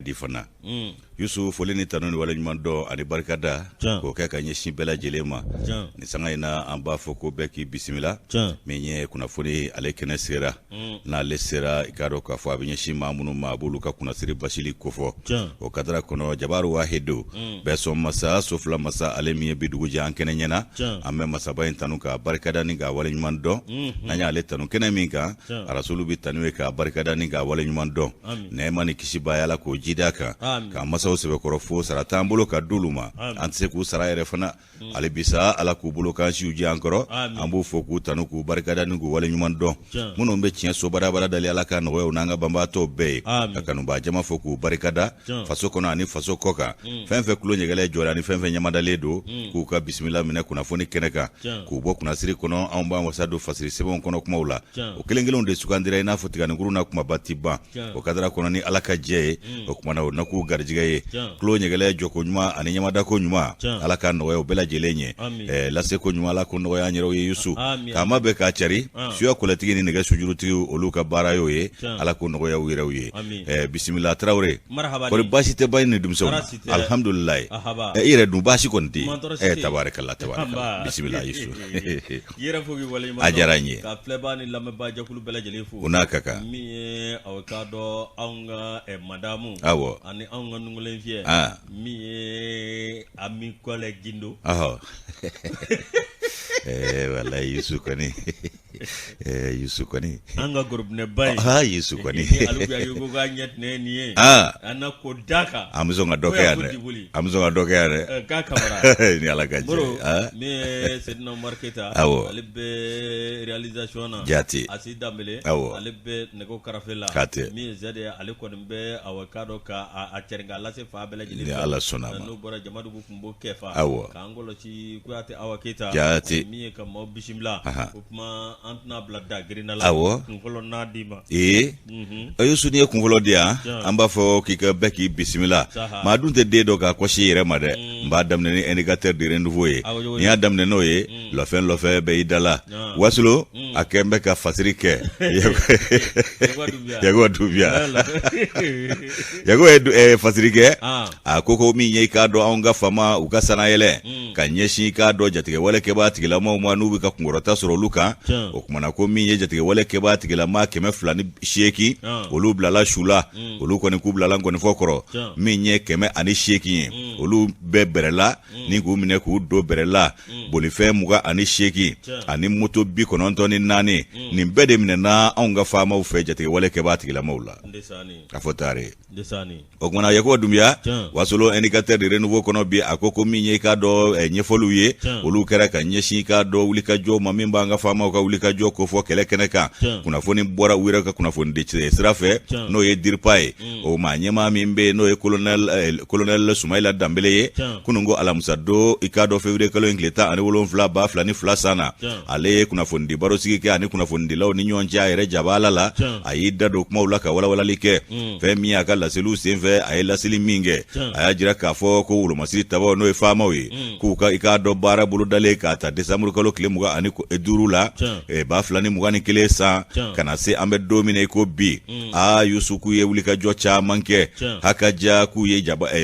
di fana Yusuf foleni tanoni wala nyumando ani barkada ko kaka nyeshi bela jelema ni sanga ina amba foko beki bismillah menye kuna foni ale kene sera na le sera ikaro ka fo abinyeshi mamunu mabulu ka kuna siri bashili kofo o kadara kono jabaru wahidu beso masa sofla masa ale miye bidugu jan kene nyena amme masa bayin tanuka barkada ni ga wala nyumando nanya ale tanu kene minka rasulu bi tanwe ka barkada ni ga wala nyumando neema ni kishiba yala ko jidaka ka masa sebe korofo sarata mbolo ka duluma antse ku sara yere fana ale bisa ala ku bolo ka shiuji ankoro ambu foku tanu ku barkada nugo wala nyumando muno mbe cien so bara dali ala ka no nanga bamba to be akanu ba jama foku barkada faso kono ani faso koka fenfe kulo nyegele jora ni fenfe nyama dale do ku ka bismillah mina kuna foni keneka ku bo kuna siri kono amba wasado fasiri sebe kono kuma ula o kelengelo nde sukandira ina fotika nguru na kuma batiba o kadara kono ni ala ka je o kuma na ku garjiga klo nyegele joko nyuma ani nyama da ko nyuma ala kan no bela jelenye la se ko nyuma la ko no ya nyero Yusu kama be ka chari suya ko latigi ni nega sujuru tigi oluka bara yo ye ala ko no ya wira ye bismillah traure ko bashi te bayni dum so alhamdulillah ire dum bashi konti tabarakallah bismillah Yusu yera fogi wala ajaranye ka plebani lamme ba jakulu bela jelefu unakaka mi awkado aunga madamu awo ani aunga nungule vie mi ami collègue gindo wala Yusu koni Yusu koni anga group ne bay Yusu koni aluga yugo ga nyet ne niye ana ko daka amzonga doke yane ka kamera ni ala gaje me sedna marketa albe realisation jati asida mele albe nego karafela mi zade ale ko mbe awakado ka a cenga la se fa bela jili ala sonama no bora jamadu bu kumbo kefa ka angolo ci kuate awaketa jati mi ka mo bismillah kuma antna blada grina la ngolo na dima Yusu ni kunvolo dia amba fo kika beki bismillah ma dunte de do ka ko shire ma de mba damne ni indicateur de renouveau ye ni adamne no ye lo fe be idala wasulo akembe ka fasirike yago dubia yago fasirike akoko mi nye ka do onga fama ukasana yele ka nyeshi ka do jatige wale ke ba tigila mo manubi ka kungorota soro luka okumana ko mi nye jatige wale ke ba tigila ma keme fulani sheki olu blala shula olu ko ni ku blala ngoni fokoro mi nye keme ani sheki olu be berela ni ku mine ku do berela bonife muga ani sheki ani moto bi kononto ni nani ni bede mine na onga fama u fe jatige wale ke ba tigila maula afotare desani okumana yako dumya wasolo indicateur de renouveau kono bi akoko mi nye ka do nyefolu ye olu kera ka nyeshi ka do ulika jo mamimba nga fama ka ulika jo ko fo kele keneka kuna foni bora wira ka kuna foni de srafe no ye dirpae o ma nyema mimbe no ye colonel Sumaila Dambele ye kunungo alamusa do ikado février kalo ingleta ani wolon fla ba flani fla sana ale kuna foni di baro sigi ke ani kuna foni di law ni nyonja ere jabala la ayida do kuma ulaka wala like fe mi aka la selu senve ay la sili minge ayajira ka fo ko ulo masiri tabo no e fama we ku ka ikado bara bulu dale ka ta desamuru kalo kile muga ani ko edurula ba flani muga ni kile sa kana se ambe domine ko bi Yusu ku ye wulika jo cha manke hakaja ku ye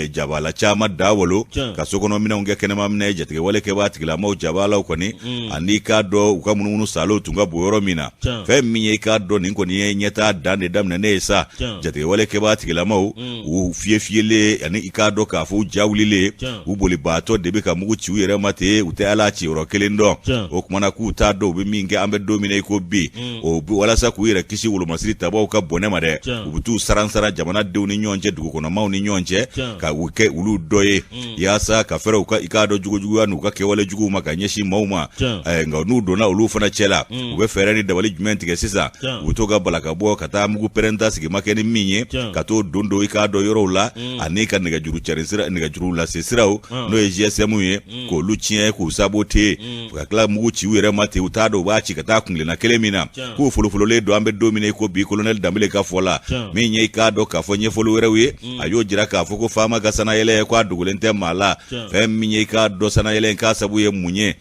jabala cha madawolo ka sokono mina unge kenema mine jatige wale ke batigila mo jabala ko ni anika do ukamununu salo tunga boyoro mina fe minye ka do ninko ni nyeta dande damne nesa jatige wale ke batigila mo u fiefile ani ikado ka fu jawlile u boli bato debe ka mugu ci yere mate ute ala ci ro kelendo o kuma ku ta do be minge ambe domine ko bi o wala sa ku yere kisi wulu masiri tabo ka bonema de ubutu saransara jamana de ni nyonje dugo kono maw ni nyonje ka wuke ulu doye yasa ka fere ka ikado jugo anu ka ke wala jugo maka nyeshi mauma nga nu do na ulu fana chela ube fere ni dawali jumenti ke sisa utoga balaka bo kata mugu perenta sigi makeni minye kato dondo ikado yoro la anika niga juru cherisira niga juru la sesirao no e GSM ye ko luchien ko sabote ka kala mugu ci were mate utado ba ci kata kungle na kelemina ko fulufulu le do ambe domine ko bi colonel Dambele ka fola mi nye ikado ka fo nye fulu were we ayo jira ka fo ko fama ga sana yele ko adugulente mala fe mi nye ikado sana yele ka sabu ye munye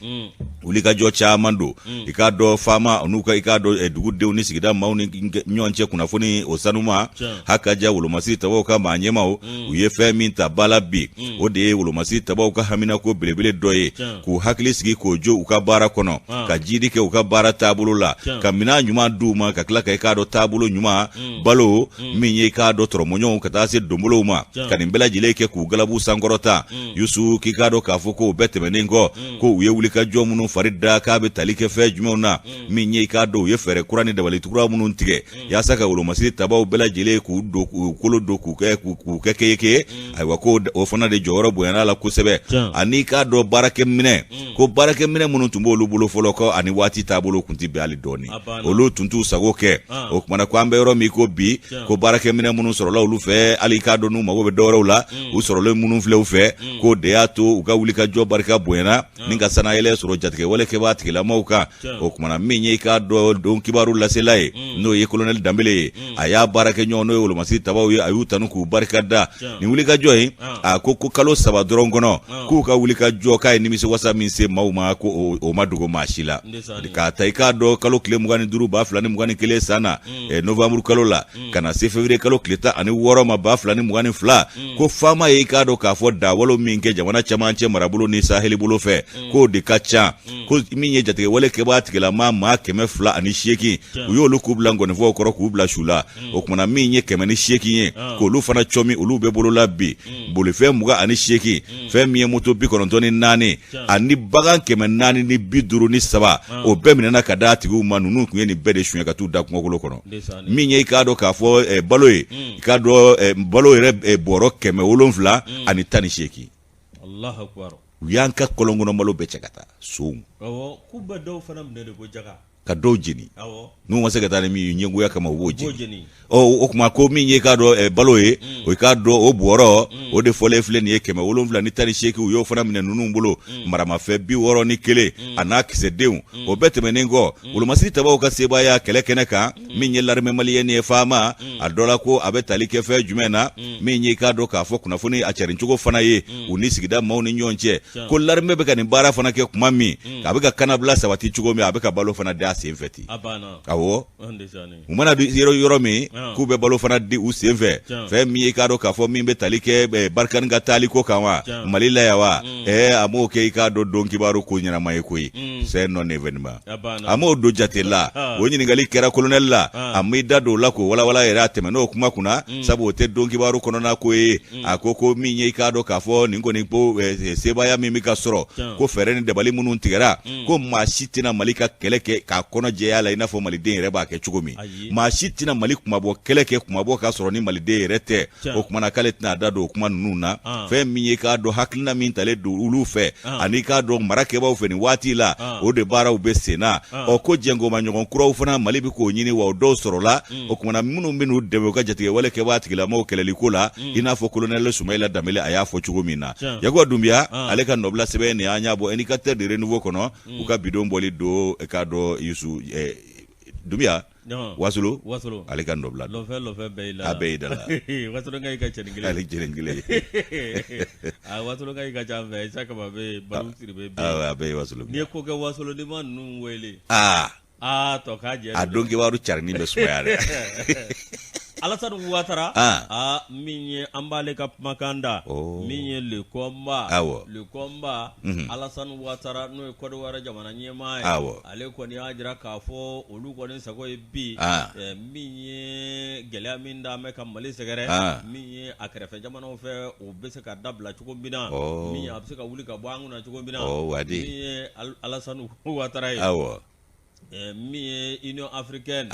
wulikajɔ caman don i k'a dɔn faama n'u ka i k'a dɔn dugudenw ni sigida maaw ni ɲɔgɔn cɛ kunnafoni o sanuma hakaja wolomasiri tabaw ka maa ɲɛmaw u ye fɛn min ta bala bi o de ye wolomasiri tabaw ka haminako belebele dɔ ye k'u hakili sigi k'o jo u ka baara kɔnɔ ka jidi kɛ u ka baara taabolo la ka mina ɲuman d'u ma ka tila ka i k'a dɔn taabolo ɲuman balo min ye i k'a dɔn tɔrɔmɔɲɔgɔnw ka taa se donbolow ma ka nin bɛɛ lajɛlen kɛ k'u galabu sankɔrɔta Yusu k'i k'a dɔn k'a fɔ ko u bɛɛ tɛmɛnen kɔ ko u ye wulikajɔ minnu fari da k'a bɛ tali kɛ fɛn jumɛnw na min ye i k'a dɔn u ye fɛɛrɛ kura ni dabalitukura minnu tigɛ yaasa ka wolomasiri tabaw bɛɛ lajɛlen k'u kolo don k'u kɛ keyeke ayiwa ko o fana de jɔyɔrɔ bonyana la kosɛbɛ ani k'a dɔn baarakɛminɛ ko baarakɛminɛ minnu tun b'olu bolo fɔlɔ kɔ ani waati taabolo kun tɛ bɛn hali dɔɔni olu tun t'u sago kɛ o kumana ko an bɛ yɔrɔ min ko bi ko baarakɛminɛ minnu sɔrɔla olu fɛ hali k'a dɔn n'u mago bɛ dɔwɛrɛw la u sɔrɔlen minnu filɛ u fɛ ko de y'a to u ka wulikajɔ barika bonyana ni ka sanayɛlɛ sɔrɔ jatigɛwale kɛbaa tigilamaw kan o kumana min ye i k'a dɔn don kibaru lasela ye n'o ye kolonɛli danbele ye a y'a baara kɛ ɲɔgɔn n'o ye wolomasiri tabaw ye a y'u tanu k'u barika da nin wulikajɔ in a ko kalo 3 dɔrɔn kɔnɔ k'u ka wulikajɔ k'a ye nimisiwasa min se maaw ma ko o ma dogo maa si la k'a ta i k'a dɔn kalo tile 25 2021 san na novembre kalo la ka na se février kalo tile 16 ma 2022 ko faama ye i k'a dɔn k'a fɔ dawalo min kɛ jamana camancɛ marabolo ni saheli bolo fɛ k'o de ka ca ko min ye jatigɛwale kɛbaa tigilama maa 208 u y'olu k'u bila ngɔnifɔw kɔrɔ k'u bila su la o kumana min ye 108 ye k'olu fana cɔmi olu bɛ bolo la bi bolifɛn 28 fɛn min ye moto 94 ani bagan 453 o bɛɛ minɛna ka d'a tigiw ma ninnu tun ye nin bɛɛ de suɲɛ ka t'u da kungokolo kɔnɔ min ye i k'a dɔn k'a fɔ balo ye i k'a dɔn balo yɛrɛ bɔrɔ 7 ani 18 u y'an ka kɔlɔnkɔnɔ malo bɛɛ cɛ ka taa sow ka dɔw jeni n'u ma se ka taa ni min ye ɲɛgoya kama u b'o jeni o kuma ko min ye k'a dɔn balo ye o k'a dɔn o bɔrɔ o de fɔlen filɛ nin ye 7 ni 18 u y'o fana minɛ ninnu bolo maramafɛn 61 a n'a kisɛdenw o bɛɛ tɛmɛnen kɔ wolomasiri tabaw ka sebaaya kɛlɛ kɛnɛ kan min ye l'armée malienne ye faama a dɔ la ko a bɛ tali kɛ fɛn jumɛn na min ye k'a dɔn k'a fɔ kunnafoni a cɛrincogo fana ye u ni sigida maaw ni ɲɔgɔn cɛ ko l'armée bɛ ka nin baara fana kɛ kuma min a bɛ ka kanabila sabati cogo min a bɛ ka balo fana da sen fɛ ten awɔ u mana yɔrɔ min k'u bɛ balo fana di u sen fɛ fɛn min ye k'a dɔn k'a fɔ min bɛ tali kɛ barikani ka taali ko kan wa mali la yan wa a m'o kɛ i k'a dɔn don kibaru ko ɲɛnama ye koyi c'est non événement a m'o don jate la o ɲininkali kɛra colonel la a m'i da don o la k'o walawala yɛrɛ a tɛmɛn'o kuma kunna sabu o tɛ don kibaru kɔnɔna ko ye a ko min ye i k'a dɔn k'a fɔ nin kɔni ko sebaaya min bɛ ka sɔrɔ ko fɛɛrɛ ni dabali minnu tigɛra ko maa si tɛna mali ka kɛlɛ kɛ k'a kɔnɔ jɛya la i n'a fɔ maliden yɛrɛ b'a kɛ cogo min maa si tɛna mali kumabɔ kɛlɛ kɛ kumabɔ k'a sɔrɔ ni maliden yɛrɛ tɛ o kumana k'ale tɛna da don o kuma ninnu na fɛn min ye k'a dɔn hakilina min talen don olu fɛ ani k'a dɔn marakɛbaw fɛ nin waati la o de baaraw bɛ sen na ko jɛngoma ɲɔgɔn kuraw fana mali bɛ k'o ɲini wa o dɔw sɔrɔla o kumana minnu bɛ n'u dɛmɛ u ka jatigɛwale kɛbaa tigilamaw kɛlɛliko la i n'a fɔ colonel Sumayila Danbele a y'a fɔ cogo min na Yakuba Dunbiya ale ka nɔbila sɛbɛn nin an y'a bɔ indicateur de renouveau kɔnɔ u ka bidon bɔli don k'a dɔn Yusu Dunbiya Wasolo ale ka nɔbila lɔfɛ bɛɛ a bɛɛ y'i da la Wasolo ka i ka cɛnin kelen ale cɛnin kelen Wasolo ka i ka ca fɛ Isa Kaba bɛ yen Baru Siribe bɛ yen a bɛɛ ye Wasolo n'i ye ko kɛ Wasolo ni ma ninnu wele tɔ k'a jɛ a don kibaru carinni bɛ sumaya dɛ Alassane Ouattara min ye an b'ale ka kumakan da min ye le combat Alassane Ouattara n'o ye Côte d'Ivoire jamana ɲɛmaa ye ale kɔni y'a jira k'a fɔ olu kɔni sago ye bi min ye gɛlɛya min d'an bɛ ka Mali sɛgɛrɛ min ye a kɛrɛfɛ jamanaw fɛ o bɛ se ka dabila cogo min na min ye a bɛ se ka wuli ka bɔ an kunna cogo min na min ye Alassane Ouattara ye min ye Union Africaine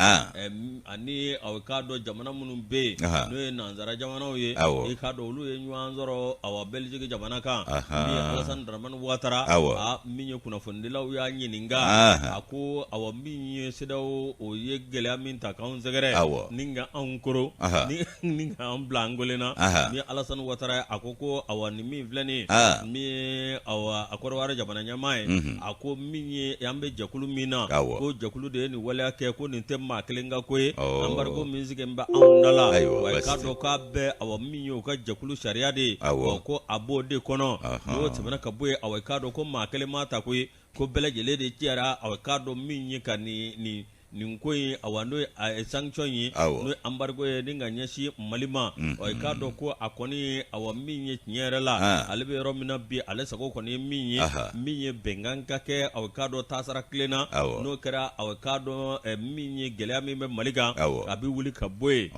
ani aw k'a dɔn jamana minnu bɛ yen n'o ye nanzara jamanaw ye i k'a dɔn olu ye ɲɔgɔn sɔrɔ awa Belgique jamana kan min ye Alassane Dramane Ouattara min ye kunnafonidilaw y'a ɲininka a ko awa min ye CEDEAO o ye gɛlɛya min ta k'anw sɛgɛrɛ ni ka anw koro ni ka an bila an golenna min ye Alassane Ouattara a ko awa ni min filɛ nin ye min ye awa a Côte d'Ivoire jamana ɲɛmaa ye a ko min ye an bɛ jɛkulu min na ko jɛkulu de ye nin waleya kɛ ko nin tɛ maa kelen ka ko ye embargo min sigilen bɛ anw da la wa i k'a dɔn k'a bɛ awa min ye u ka jɛkulu sariya de ye ko a b'o de kɔnɔ n'o tɛmɛna ka bɔ yen awa i k'a dɔn ko maa kelen m'a ta ko ye ko belajele de tiara aw ka do min ye ka ni ko ye awano sanction ye no embargo ye dinga nyasi malima o ka do ko akoni aw min ye tinyere la ale be romina bi ale sago koni min ye bengan ka ke aw ka do tasara klena no kera aw ka do min ye gelya min be malika abi wuli ka boye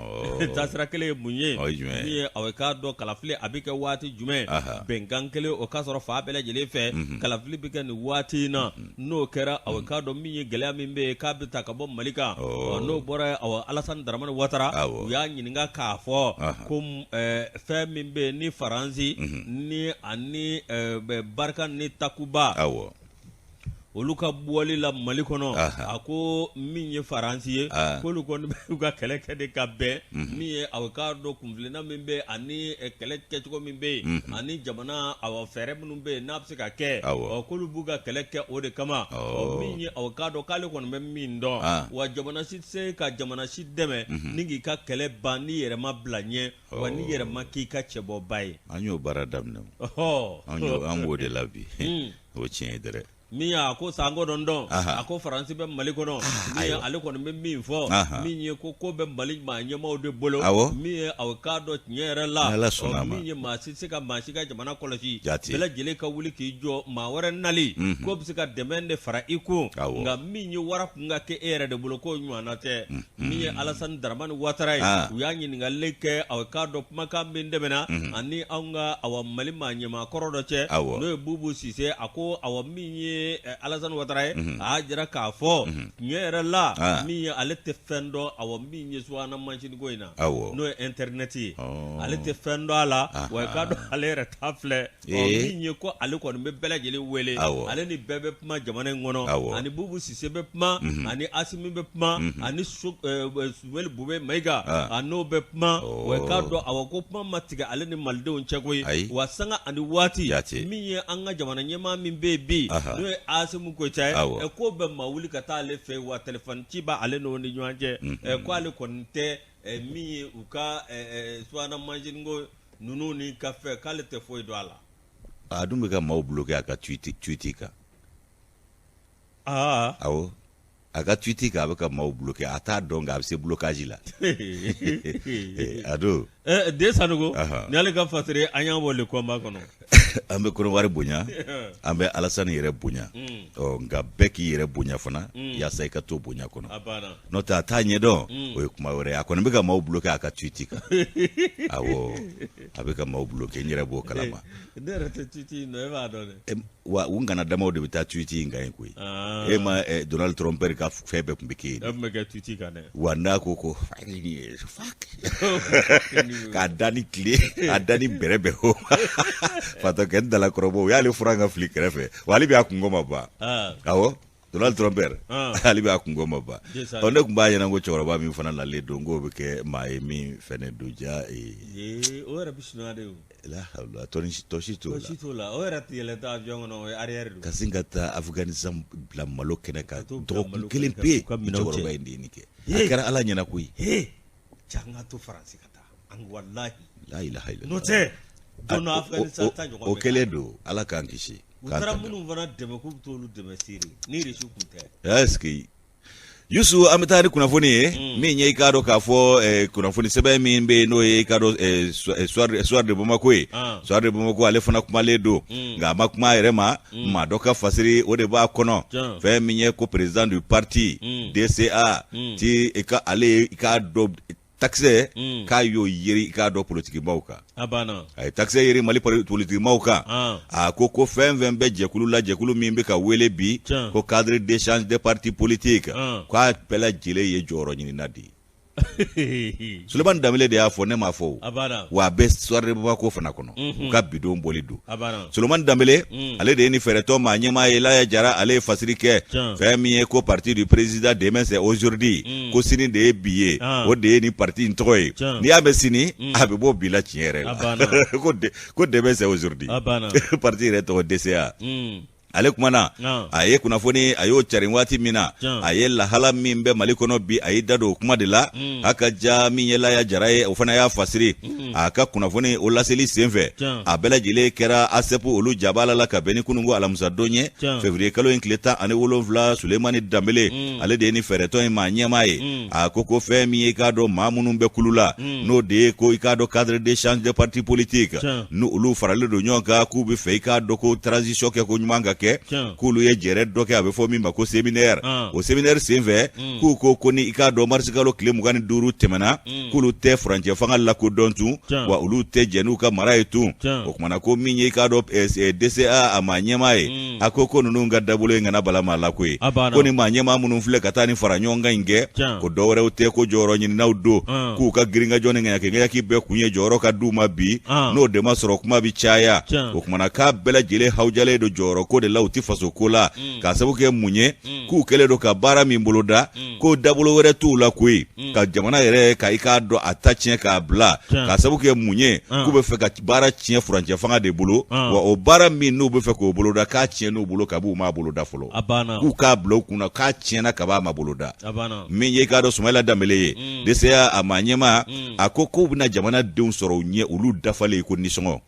tasara kele munye ni aw ka do kalafle abi ke wati jume bengan kele o ka soro fa belajele fe kalafle bi ke ni wati na no kera aw ka do min ye gelya min be ka bi takabo malika no bora aw Alassane Dramane Ouattara ya nyininga ka fo kum fe min be ni faransi ni ani barka ni takuba oluka buwali la Mali kono ako min ye faransi ye ko lu ko ka kele kede ka be min ye awkado kumflena min be ani kele kecho min be ani jamana aw fere mun be napse ka ke ko lu buga kele ke o de kama min ye awkado kale kono min do wa jamana se ka jamana deme ningi ka kele bani yere ma blanye wa ni yere ma ki ka chebo bay anyo baradam anyo amwo de labi o chien dere miya ko sango dondon ako faransi be Mali kono miya ale kono be min fo minye ko be Mali ma nyama de bolo miya awkado nyere la minye ma sika ma sika jamana kolosi bela jele ka wuli ki jo ma wara nali ko sika demande fara iku nga minye wara nga ke ere de bolo ko nywana te miya Alassane Dramane Ouattara uyanyi nga leke awkado maka minde bena ani anga awa Mali ma nyama korodo che no bubu sise ako awa minye Alassane Ouattara a jira ka fo nyere la mi ale te fendo awo mi swana machine goina no internet ale te fendo ala wa ka do ale retafle mi ko ale ko be belajele wele ale ni bebe pma jamane ngono ani bubu sise be pma ani asimi be pma ani suwel bube maiga ano be pma wa ka do awo ko pma matiga ale ni malde on chakoi wa sanga ani wati mi anga jamana nyema min bebi asimu ko chay ko be mawuli kata le fe wa telephone ci ba ale no ni nyanje ko ale konte mi uka swana machine ngo nunu ni kafe kale te foi do ala adumbe ka maw bloquer aka tweetika awo aka tweetika aka maw bloquer ata donga abse blocage la ado de sanugo ni ale ka fatire anya wole ko ma kono ambe kono wari bonya ambe Alassane yere bonya nga beki yere bonya fana ya sai ka to bonya kono no ta tanye do o kuma wore akon be ka maw bloquer aka tweetika awo abe ka maw bloquer nyere bo kalama dere te tweeti no eva do wa ungana damo de bita tweeti ngai koi ma Donald Trump ka febe kumbiki me ka tweetika ne wanda koko fuck ka dani clé adani berebe ho fato kenda la krobo ya le franga flikrefe wali bi akungoma ba awo Donald Trump ali bi akungoma ba onde kumbanya nango choro ba mi fana la le dongo beke mai fene doja ora bishno ade la hawla toshito la ora tiele ta avion no arrière kasingata Afghanistan la maloke na ka to kelen pe choro ba indi nike akara ala nyana kui changa to France kata ang wallahi la ilaha illallah note dono Afghanistan ta jogo okeledo ala kankishi utara munu vana deme ku tolu deme siri ni reshu kunte eski Yusu ametari kuna foni mi nye ikado ka fo kuna foni sebe mi mbe no ikado soir de Bamako soir de Bamako ale fana kuma ledo nga makuma erema madoka fasiri ode ba kono fe mi nye ko président du parti DCA ti eka ale ikado taxe ka yo yeri ka do politique mawka abana ay taxe yeri Mali politique mawka ko fen be jekulu la jekulu mi be ka wele bi ko cadre d'échange des partis politiques ko pela jile ye joro nyini nadi Suleiman Damile de ya fo ne ma fo wa be soirée ba ko fana kono ka bidon bolido Suleiman Damile ale de ni fereto ma nyema ela ya jara ale fasirike fami ko parti du président demain c'est aujourd'hui ko sini de billet o de ni parti ntoy ni abe sini abe bo bila tiere ko demain c'est aujourd'hui parti reto DCA ale kumana aye kunnafoni ayo carin waati mina aye lahala min bɛ Mali kɔnɔ bi ayi dado kuma de la haka ja min yela ya jara ye o fana y'a fasiri a ka kunnafoni o laseli senfɛ a bɛɛ lajɛlen kɛra ASEP olu jabala la ka bɛn ni kunungo alamisa don ye février kalo in tile 17 Sulemani Dambele ale de ye ni fɛɛrɛtɔn ye maa ɲɛmaa ye a ko fɛn min ye k'a dɔn maa minnu bɛ kulu la n'o de ye ko i k'a dɔn cadre d'échange de parti politique n'u olu faralen don ɲɔgɔn kan k'u bɛ fɛ i k'a dɔn ko transition kɛ ko ɲuman ka kɛ k'olu ye jɛrɛ dɔ kɛ a bɛ fɔ min ma ko séminaire o séminaire senfɛ k'u ko ni i k'a dɔn mars kalo tile 25 tɛmɛna k'olu tɛ furancɛ fanga lakodɔn tun wa olu tɛ jɛ n'u ka mara ye tun o kumana ko min ye i k'a dɔn DCA a maa ɲɛmaa ye a ko ninnu ka dabolo in kana bala maa la koyi ko ni maa ɲɛmaa minnu filɛ ka taa ni fara ɲɔgɔn kan in kɛ ko dɔwɛrɛw tɛ ko jɔyɔrɔ ɲininaw don k'u ka girinkajɔ ni ŋɛɲɛkɛɲɛki bɛɛ kun ye jɔyɔrɔ ka d'u ma bi n'o de ma sɔrɔ kuma bi caya o kumana k'a bɛɛ lajɛlen hawjalen don jɔyɔrɔ ko de la u ti faso ko la k'a sababu kɛ mun ye k'u kɛlen don ka baara min boloda ko dabolo wɛrɛ t'u la koyi ka jamana yɛrɛ ka i k'a dɔn a ta tiɲɛ k'a bila k'a sababu kɛ mun ye k'u bɛ fɛ ka baara tiɲɛ furancɛ fanga de bolo wa o baara min n'u bɛ fɛ k'o boloda k'a tiɲɛ n'u bolo kab'u ma boloda fɔlɔ k'u k'a bila u kunna k'a tiɲɛna kab'a ma boloda min ye k'a dɔn Sumayila Dambele ye DCA a maa ɲɛmaa a ko k'u bɛna jamanadenw sɔrɔ u ɲɛ olu dafalen ko nisɔngɔ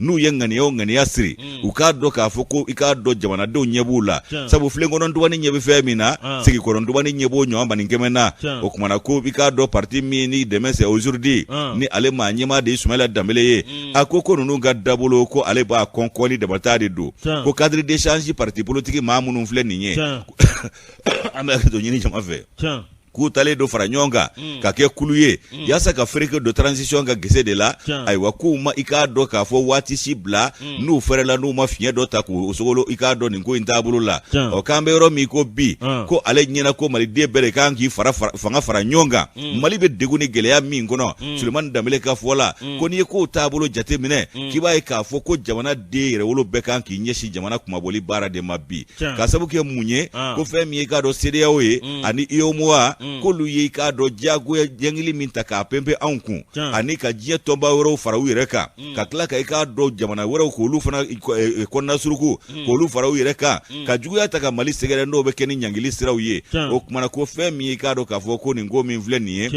n'u ye ŋaniya o ŋaniya siri u k'a dɔn k'a fɔ ko i k'a dɔn jamanadenw ɲɛ b'u la sabu filenkɔnɔ dɔgɔnin ɲɛ bɛ fɛn min na sigikɔrɔ dɔgɔnin ɲɛ b'o ɲɔgɔn banin kɛmɛ na o kumana ko i k'a dɔn parti min ni dɛmɛ c'est aujourd'hui ni ale maa ɲɛmaa de ye Sumayila Dambele ye a ko ninnu ka dabolo ko ale b'a kɔnkɔli dabata de don ko cadre d'échange parti politique maa minnu filɛ nin ye an bɛ hakili to ɲini jama fɛ k'u talen do fara ɲɔgɔn kan ka kɛ kulu ye yaasa ka fereke do transition ka gese de la ayiwa k'u ma i k'a dɔn k'a fɔ waati si bila n'u fɛrɛla n'u ma fiɲɛ dɔ ta k'u sogolo i k'a dɔn nin ko in taabolo la k'an bɛ yɔrɔ min ko bi ko ale ɲɛna ko maliden bɛɛ de kan k'i fanga fara ɲɔgɔn kan Mali bɛ degun ni gɛlɛya min kɔnɔ Sulemani Dambele ka fɔ la ko n'i ye k'o taabolo jate minɛ k'i b'a ye k'a fɔ ko jamana den yɛrɛwolo bɛɛ kan k'i ɲɛsin jamana kumabɔli baara de ma bi k'a sababu kɛ mun ye ko fɛn min ye k'a dɔn CEDEAO ye ani UEMOA k'olu ye i k'a dɔn diyagoya jɛngili min ta k'a pɛnpɛn anw kun ani ka diɲɛ tɔnba wɛrɛw fara u yɛrɛ kan ka tila ka i k'a dɔn jamana wɛrɛw k'olu fana kɔnɔna suruku k'olu fara u yɛrɛ kan ka juguya ta ka Mali sɛgɛrɛ n'o bɛ kɛ ni ɲangili siraw ye o kumana ko fɛn min ye i k'a dɔn k'a fɔ ko nin ko min filɛ nin ye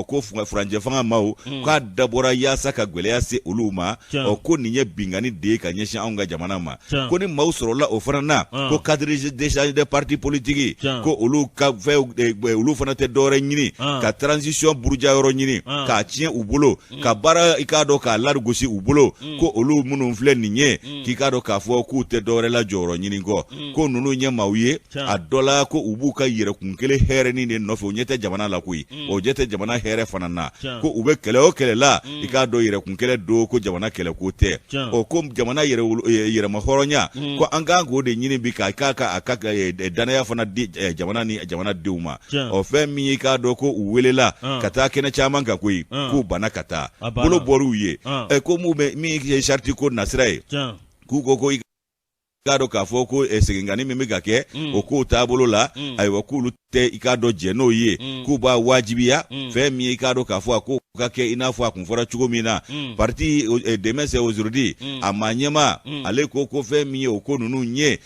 ko furancɛ fanga maaw k'a dabɔra yaasa ka gwɛlɛya se olu ma ko nin ye bingani de ye ka ɲɛsin anw ka jamana ma ko ni maaw sɔrɔla o fana na ko cadre d'échange de parti politique ko olu ka fɛn olu fana tɛ dɔwɛrɛ ɲini ka transition buruja yɔrɔ ɲini k'a tiɲɛ u bolo ka baara i k'a dɔn k'a larigosi u bolo ko olu minnu filɛ nin ye k'i k'a dɔn k'a fɔ k'u tɛ dɔwɛrɛ la jɔyɔrɔ ɲini kɔ ko ninnu ɲɛ maaw ye a dɔ la ko u b'u ka yɛrɛkun kelen hɛrɛnin de nɔfɛ u ɲɛ tɛ jamana la koyi o ɲɛ tɛ jamana hɛrɛ fana na ko u bɛ kɛlɛ o kɛlɛ la i k'a dɔn yɛrɛkun kɛlɛ don ko jamana kɛlɛ ko tɛ ko jamana yɛrɛma hɔrɔnya ko an kan k'o de ɲini bi k'a ka danaya fana di jamana ni jamanadenw ma fɛn min ye k'a dɔn ko u welela ka taa kɛnɛ caman kan koyi k'u banna ka taa bolo bɔr'u ye ko min ye sariti ko nasira ye k'u ko i k'a dɔn k'a fɔ ko seginkanni min bɛ ka kɛ o k'o taabolo la ayiwa k'olu tɛ i k'a dɔn jɛ n'o ye k'u b'a wajibiya fɛn min ye i k'a dɔn k'a fɔ a ko ka kɛ i n'a fɔ a kun fɔra cogo min na parti demain c'est aujourd'hui a maa ɲɛma ale ko fɛn min ye o ko ninnu ye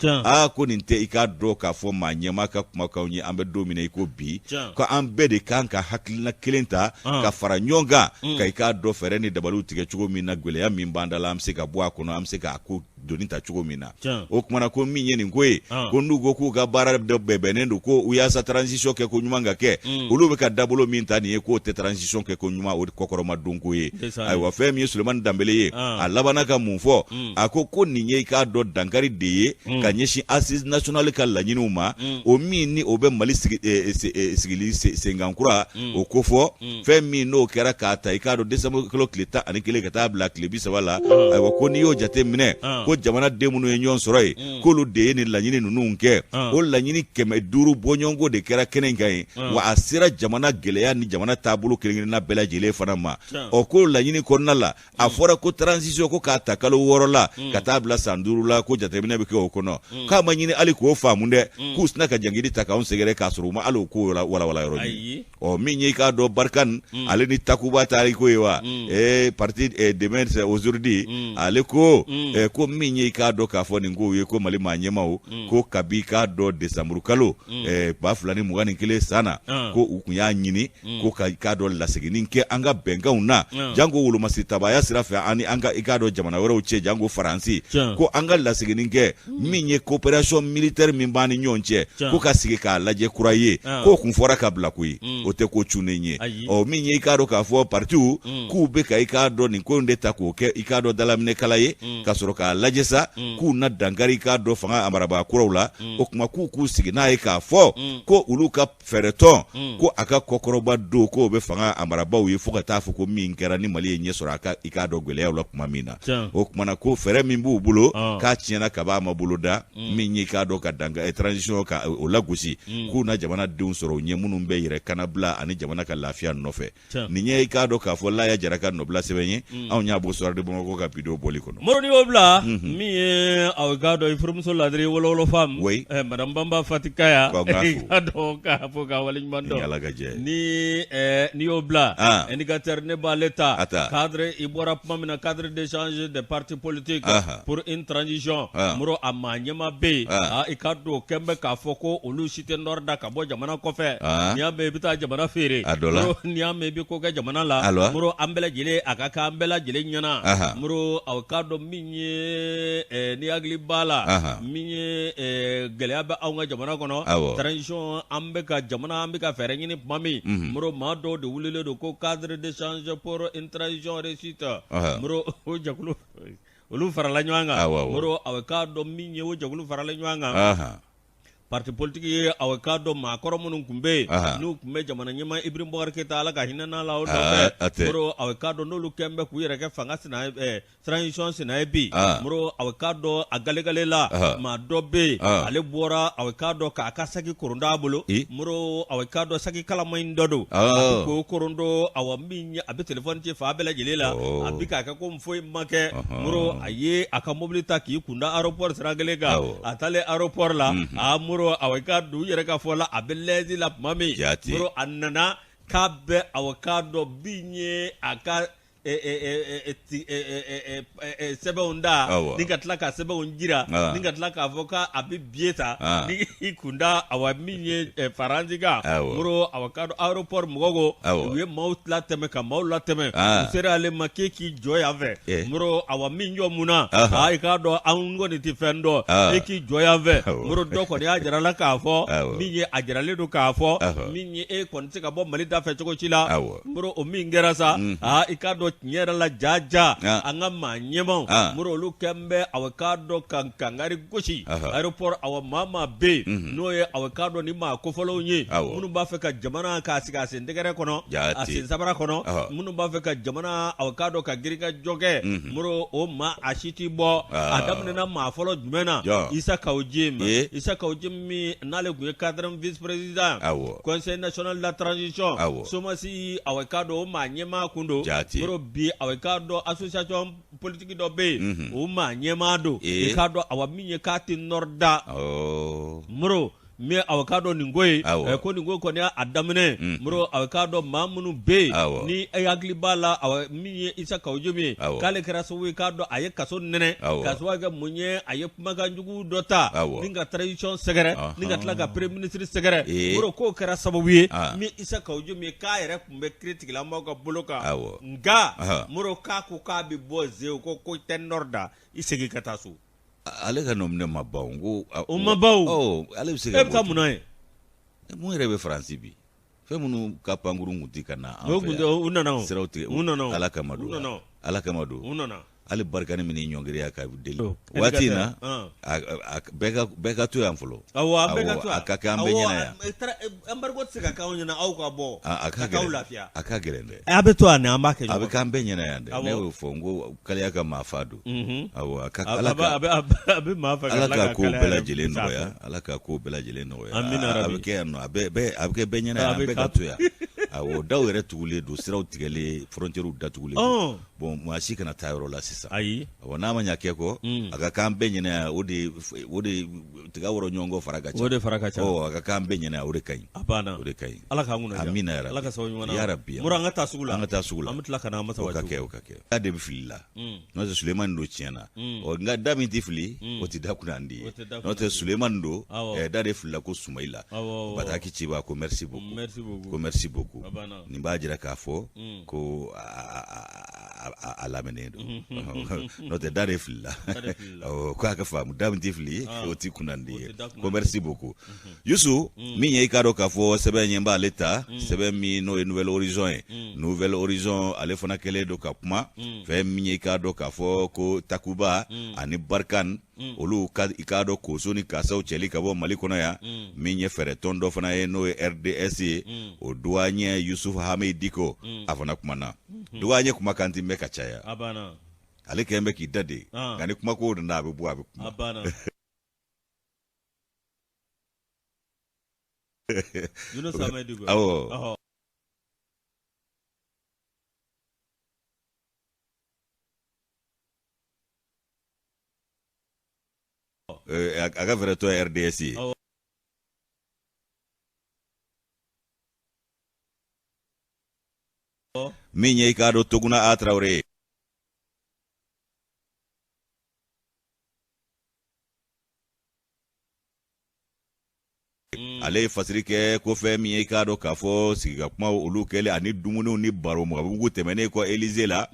ko nin tɛ i k'a dɔn k'a fɔ maa ɲɛma ka kumakanw ye an bɛ don min na i ko bi ko an bɛɛ de kan ka hakilina kelen ta ka fara ɲɔgɔn kan ka i k'a dɔn fɛɛrɛ ni dabaliw tigɛ cogo min na gɛlɛya min b'an da la an bɛ se ka bɔ a kɔnɔ an bɛ se k'a ko doni ta cogo min na o kumana ko min ye nin ko ye ko n'u ko k'u ka baara bɛnnen don ko u yaasa transition kɛ ko ɲuman ka kɛ olu bɛ ka dabolo min ta nin ye k'o tɛ transition kɛ ko ɲuman o kɔkɔrɔma don ko ye ayiwa fɛn min ye Sulemani Dambele ye a labanna ka mun fɔ a ko nin ye i k'a dɔn dankari de ye ka ɲɛsin assise nationale ka laɲiniw ma o min ni o bɛ Mali sigili senkankura o ko fɔ fɛn min n'o kɛra k'a ta i k'a dɔn décembre kalo tile 11 ka taa bila tile 30 la ayiwa ko n'i y'o jate minɛ ko jamana den minnu ye ɲɔgɔn sɔrɔ ye k'olu de ye nin laɲini ninnu kɛ o laɲini 500 bɔɲɔgɔnko de kɛra kɛnɛ in kan ye wa a sera jamana gɛlɛya ni jamana taabolo kelen-kelenna bɛɛ lajɛlen tile fana ma o ko laɲini kɔnɔna la a fɔra ko transition ko k'a ta kalo 6 la ka taa bila san 5 la ko jateminɛ bɛ kɛ o kɔnɔ k'a ma ɲini hali k'o faamu dɛ k'u sina ka jangiri ta k'anw sɛgɛrɛ k'a sɔrɔ u ma hali o ko walawala yɔrɔ min min ye i k'a dɔn Barkan ale ni Takuba taariko ye wa parti demain c'est aujourd'hui ale ko ko min ye i k'a dɔn k'a fɔ nin ko ye ko Mali maa ɲɛmaw ko kabi k'a dɔn décembre kalo 2021 san na ko u kun y'a ɲini ko k'a dɔn lasiginin kɛ an ka bɛnkanw na jango wolomasi tabaya sira fɛ ani an ka i k'a dɔn jamana wɛrɛw cɛ jango Faransi ko an ka lasiginin kɛ min ye coopération militaire min b'an ni ɲɔgɔn cɛ ko ka sigi k'a lajɛ kura ye ko kun fɔra ka bila koyi o tɛ ko cunen ye min ye i k'a dɔn k'a fɔ partiw k'u bɛ ka i k'a dɔn nin ko in de ta k'o kɛ i k'a dɔn dalaminɛkala ye ka sɔrɔ k'a lajɛ sa k'u na dankari i k'a dɔn fanga amarabaa kuraw la o kuma k'u sigi n'a ye k'a fɔ ko olu ka fɛɛrɛtɔn ko a ka kɔkɔrɔba don k'o bɛ fanga amarabaw ye fo ka taa fɔ ko min kɛra ni Mali ye ɲɛ sɔrɔ i k'a dɔn gwɛlɛyaw la kuma min na o kumana ko fɛɛrɛ min b'u bolo k'a tiɲɛna ka b'a ma bolo da min ye k'a dɔn ka danga transition ka o lagosi k'u na jamanadenw sɔrɔ u ɲɛ minnu bɛ yɛrɛ kanabila ani jamana ka lafiya nɔfɛ nin ye i k'a dɔn k'a fɔ Laya Jara ka nɔbila sɛbɛn ye anw y'a bɔ Soir de Bamakɔ ka video bɔli kɔnɔ Mori y'o bila min ye aw k'a dɔn i furumuso ladiri wolowolo fam madame Bamba Fatikaya i k'a dɔn k'a fɔ k'a waleɲuman dɔn ni y'o bila indicateur ne b'ale ta cadre i bɔra kuma min na cadre d'échange des partis politiques pour une transition moro a maa ɲɛma bɛ yen i k'a dɔn kɛn bɛ k'a fɔ ko olu si tɛ nɔrɔ da ka bɔ jamana kɔfɛ n'i y'a mɛn i bɛ taa jamana feere n'i y'a mɛn i bɛ ko kɛ jamana la moro an bɛɛ lajɛlen a ka k'an bɛɛ lajɛlen ɲɛna moro aw k'a dɔn min ye ni hakili b'a la min ye gɛlɛya bɛ anw ka jamana kɔnɔ transition an bɛ ka fɛɛrɛ ɲini tuma min moro maa dɔw de wulilen don ko cadre d'échange pour une transition réussite moro o jɛkulu olu farala ɲɔgɔn kan moro aw k'a dɔn min ye o jɛkulu farala ɲɔgɔn kan parti politique ye aw k'a dɔn maakɔrɔ minnu tun bɛ yen n'u tun bɛ jamana ɲɛmaa Ibrahim Boubacar Keita Ala ka hinɛ n'a la o nɔfɛ moro aw k'a dɔn n'olu kɛn bɛ k'u yɛrɛ kɛ fanga transition senna bi moro aw k'a dɔn a galegale la maa dɔ bɛ yen ale bɔra aw k'a dɔn k'a ka saki koronda a bolo moro aw k'a dɔn saki kalama in dɔ don a ko korondo aw min a bɛ téléphone ci fa a bɛɛ lajɛlen la a bɛ k'a kɛ ko foyi ma kɛ moro a ye a ka mobili ta k'i kunda aéroport sira kelen kan a taalen aéroport la moro aw k'a dɔn u yɛrɛ ka fɔ la a bɛ lɛzi la tuma min moro a nana k'a bɛ aw k'a dɔn bin ye a ka sɛbɛnw da ni ka tila ka sɛbɛnw jira ni ka tila k'a fɔ k'a bɛ biye ta ni i kunda awa min ye Faransi kan moro aw k'a dɔn aéroport mɔgɔw ko u ye maaw latɛmɛ ka maaw latɛmɛ u sera ale ma k'i jɔ yan fɛ moro awa min jɔ mun na i k'a dɔn an kɔni tɛ fɛn dɔn e k'i jɔ yan fɛ moro dɔ kɔni y'a jira la k'a fɔ min ye a jiralen don k'a fɔ min ye e kɔni tɛ se ka bɔ Mali da fɛ cogo ci la moro o min kɛra sa i k'a dɔn tiɲɛ yɛrɛ la jaja an ka maa ɲɛmaw moro olu kɛn bɛ aw k'a dɔn ka kangari gosi aéroport aw maa bɛ yen n'o ye aw k'a dɔn ni maa kofɔlenw ye minnu b'a fɛ ka jamana k'a sigi a sen tɛgɛrɛ kɔnɔ a sen sabara kɔnɔ minnu b'a fɛ ka jamana aw k'a dɔn ka girin ka jɔ kɛ moro o maa a si tɛ bɔ a daminɛna maa fɔlɔ jumɛn na Isa Kawuji min n'ale tun ye 4e vice président conseil national de la transition Somasi aw k'a dɔn o maa ɲɛmaa kun don moro bi aw k'a dɔn association politique dɔ bɛ yen o maa ɲɛmaa don i k'a dɔn aw min ye k'a tɛ nɔrɔ da moro mais aw k'a dɔn nin ko ye ko nin ko kɔni y'a daminɛ moro aw k'a dɔn maa minnu bɛ yen ni e hakili b'a la min ye Isa Kawuji min ye k'ale kɛra sababu ye k'a dɔn a ye kaso nɛnɛ k'a sababu kɛ mun ye a ye kumakan jugu dɔ ta ni ka transition sɛgɛrɛ ni ka tila ka premier ministre sɛgɛrɛ moro k'o kɛra sababu ye min Isa Kawuji min k'a yɛrɛ tun bɛ kiiri tigilamaw ka bolo kan nka moro k'a ko k'a bɛ bɔ zew ko tɛ nɔrɔ da i segin ka taa so. Ale ka nɔminɛ ma ban ko o ma ban ale bɛ se ka bɛ taa mun na ye mun yɛrɛ bɛ Faransi bi fɛn minnu ka pankuru kun tɛ ka na u nana siraw tigɛ u nana Ala kama don Ala kama don u nana ale barika ni min ɲɔngiriya ka deli waati in na bɛɛ ka to yan fɔlɔ a ka kɛ an bɛɛ ɲɛna yan embargo tɛ se ka k'anw ɲɛna aw ka bɔ a ka lafiya a ka gɛlɛn dɛ a bɛ to yan an b'a kɛ a bɛ k'an bɛɛ ɲɛna yan dɛ ne y'o fɔ n ko kaliya ka maa fa don Ala ka ko bɛɛ lajɛlen nɔgɔya Ala ka ko bɛɛ lajɛlen nɔgɔya a bɛ kɛ yan nɔ a bɛ kɛ bɛɛ ɲɛna yan an bɛɛ ka to yan awo daw yɛrɛ tugulen don siraw tigɛlen frontières datugulen bon maa si kana taa yɔrɔ la sisan ayi awɔ n'a ma ɲɛ kɛ kɔ a ka kan bɛɛ ɲɛna o de tiga wɔrɔ ɲɔgɔn kɔ fara ka ca o de fara ka ca a ka kan bɛɛ ɲɛna o de kaɲi a banna o de kaɲi ala k'an kunna amina yɛrɛ ala ka sababu ɲuman na ya rabbi mura an ka taa sugu la an ka taa sugu la an bɛ tila ka na an masa o ka kɛ a de bɛ fili la n'o tɛ Sulemani don tiɲɛna nka da min tɛ fili o tɛ da kunnandi ye n'o tɛ Sulemani don da de filila ko Sumayila Bataki Ciba ko merci beaucoup ko merci beaucoup nin b'a jira k'a fɔ ko a lamɛnnen don n'o tɛ da de filila ko a ka faamu da min tɛ fili o tɛ kunnandi ye ko merci beaucoup Yusu min ye i k'a dɔn k'a fɔ sɛbɛn ɲɛ b'ale ta sɛbɛn min n'o ye Nouvelle Horizon ye Nouvelle Horizon ale fana kɛlen don ka kuma fɛn min ye i k'a dɔn k'a fɔ ko Takuba ani Barkan olu i k'a dɔn Koso ni Kasaw cɛli ka bɔ Mali kɔnɔ yan min ye fɛɛrɛtɔn dɔ fana ye n'o ye RDS ye o douanier Yusuf Hamid Diko a fana kumana douanier kuma kan tɛ mɛn ka caya ale kɛlen bɛ k'i da de nka ni kuma ko nana a bɛ bɔ a bɛ kuma awɔ a ka fɛɛrɛtɔn ye RDS ye min ye i k'a dɔn Toguna A Traoré ye ale ye fasiri kɛ ko fɛn min ye i k'a dɔn k'a fɔ sigikakumaw olu kɛlen ani dumuniw ni baro mugabugu tɛmɛnen kɔ Élysée la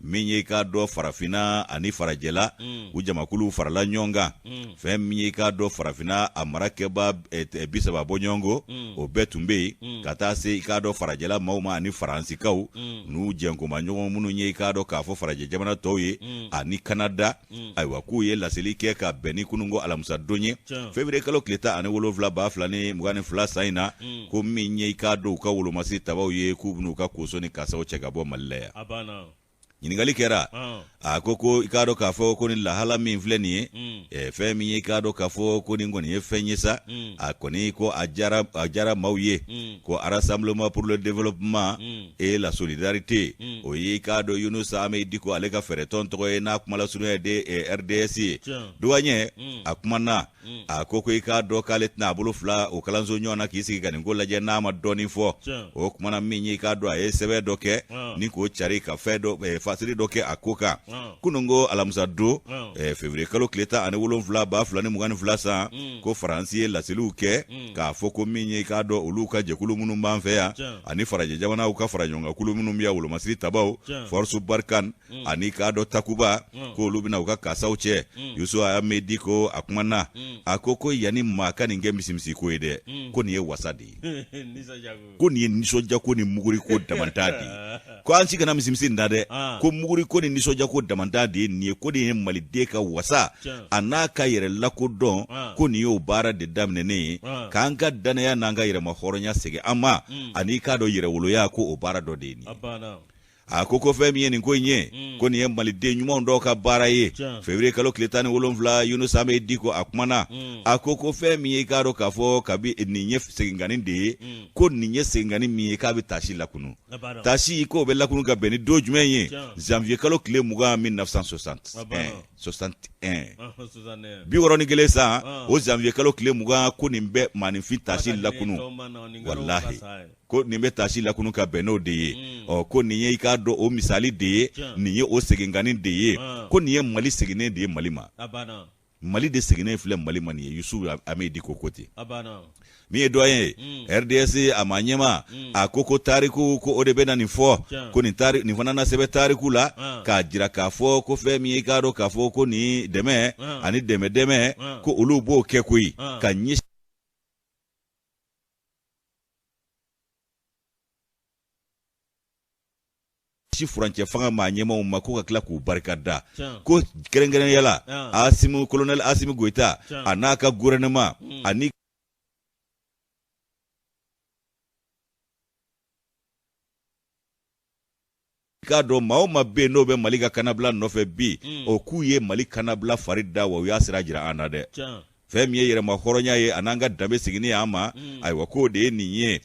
min ye i k'a dɔn farafinna ani farajɛla u jamakulu farala ɲɔgɔn kan fɛn min ye i k'a dɔn farafinna a marakɛba 30 bɔ ɲɔgɔn kɔ o bɛɛ tun bɛ yen ka taa se i k'a dɔn farajɛla maaw ma ani faransikaw n'u jɛnkoma ɲɔgɔn minnu ye i k'a dɔn k'a fɔ farajɛ jamana tɔw ye ani Kanada ayiwa k'u ye laseli kɛ ka bɛn ni kununko alamisa don ye février kalo tile 17 ni 22 san in na ko min ye i k'a dɔn u ka wolomasi tabaw ye k'u bɛn'u ka Koso ni Kasaw cɛ ka bɔ Mali la yan ɲininkali kɛra a ko i k'a dɔn k'a fɔ ko ni lahala min filɛ nin ye fɛn min ye i k'a dɔn k'a fɔ ko nin kɔni ye fɛn ye sa a kɔni ko a diyara maaw ye ko Rassemblement pour le développement et la solidarité o ye i k'a dɔn Yunus Hamid Diko ale ka fɛɛrɛtɔn tɔgɔ ye n'a kuma lasurunya de RDS ye douanier a kumana a ko i k'a dɔn k'ale tɛna a bolo fila o kalanso ɲɔgɔn na k'i sigi ka nin ko lajɛ n'a ma dɔɔnin fɔ o kumana min ye i k'a dɔn a ye sɛbɛn dɔ kɛ ni k'o cari ka fɛn dɔ fasiri dɔ kɛ a ko kan kununko alamisa don février kalo tile 17 2022 san ko Faransi ye laseliw kɛ k'a fɔ ko min ye i k'a dɔn olu ka jɛkulu minnu b'an fɛ yan ani farajɛ jamanaw ka fara ɲɔgɔn kan kulu minnu bɛ yan wolomasiri tabaw Force Barkan ani k'a dɔn Takuba ko olu bɛna u ka Kasaw cɛ Yusuf Hamid Diko a kumana a ko yanni maa ka nin kɛ misimisi ko ye dɛ ko nin ye wasa de ye ko nin ye nisɔndiya ko ni muguri ko damanta de ye ko an si kana misimisi da dɛ ko muguri ko ni nisɔndiya ko damanta de ye nin ye ko nin ye maliden ka wasa a n'a ka yɛrɛ lakodɔn ko nin y'o baara de daminɛnen ye k'an ka danaya n'an ka yɛrɛma hɔrɔnya segin an ma ani k'a dɔn yɛrɛwoloya ko o baara dɔ de ye nin ye a ko fɛn min ye nin ko in ye ko nin ye maliden ɲumanw dɔw ka baara ye février kalo tile 17 Yunus Hamid Diko a kumana a ko fɛn min ye i k'a dɔn k'a fɔ kabi nin ye segingani de ye ko nin ye segingani min ye k'a bɛ tasi lakunu tasi k'o bɛ lakunu ka bɛn ni don jumɛn ye janvier kalo tile 20 1961 61 san o janvier kalo tile 20 ko nin bɛ maaninfin tasi lakunu wallahi ko nin bɛ tasi lakunu ka bɛn n'o de ye ko nin ye i k'a dɔn o misali de ye nin ye o segingani de ye ko nin ye Mali seginnen de ye Mali ma Mali de seginnen filɛ Mali ma nin ye Yusuf Hamid Diko ko ten min ye dɔ ye RDS a ma ɲɛma a ko tariku ko o de bɛ na nin fɔ ko nin fana na sɛbɛn tariku la k'a jira k'a fɔ ko fɛn min ye i k'a dɔn k'a fɔ ko nin dɛmɛ ani dɛmɛ ko olu b'o kɛ koyi ka ɲɛsin furancɛ fanga maa ɲɛmaw ma ko ka tila k'u barika da ko kɛrɛnkɛrɛnnenya la colonel Asimi Goïta a n'a ka gouvernement ani k'a dɔn maa o maa bɛ yen n'o bɛ Mali ka kanabila nɔfɛ bi o k'u ye Mali kanabila fari da wa u y'a sira jira an na dɛ fɛn min ye yɛrɛma hɔrɔnya ye an'an ka danbe seginni y'an ma ayiwa k'o de ye nin ye